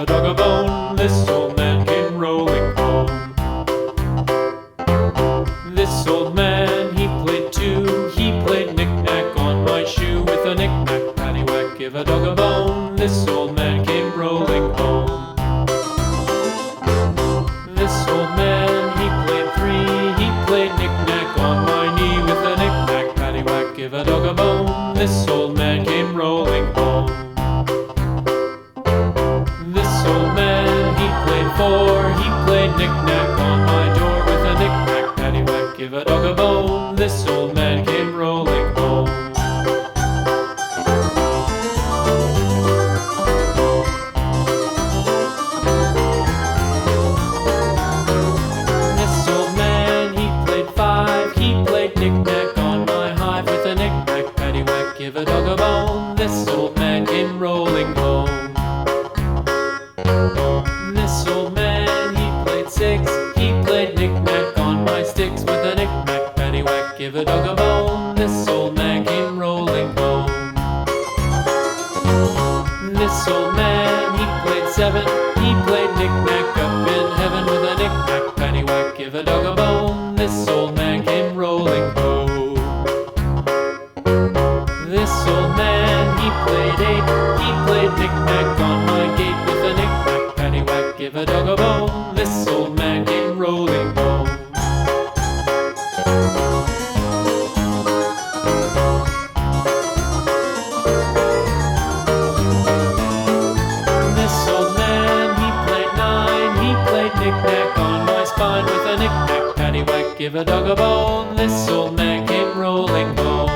a dog a bone. This old man came rolling home. This old man, he played too. He played knick-knack on my shoe. With a knick-knack, paddywhack, give a dog a bone. This old man came rolling home. This old man, he played three. He played knick-knack on my knee. With a knick-knack, paddywhack, give a dog a bone. This old man came rolling home. This old man, he played four. He played knick-knack on my door. With a knick-knack, paddywhack, give a dog a bone. This old man came rolling home. This old man, he played five. He played knick-knack on my hive. With a knick-knack, paddywhack, give a dog a bone. This old man came rolling home. This old man, he played six. He played knick-knack on my sticks. With a knick-knack, paddywhack, give a dog a bone. This old man came rolling home. This old man, he played seven. He played knick-knack up in heaven. With a knick-knack, paddywhack, give a dog a bone. This old man came rolling home. This old man, he played eight. He played knick-knack on my gate. With a knick-knack, paddywhack, give a dog a bone. This old man came rolling home. This old man, he played nine. He played knick-knack on my spine. With a knick-knack, paddywhack, give a dog a bone. This old man came rolling home.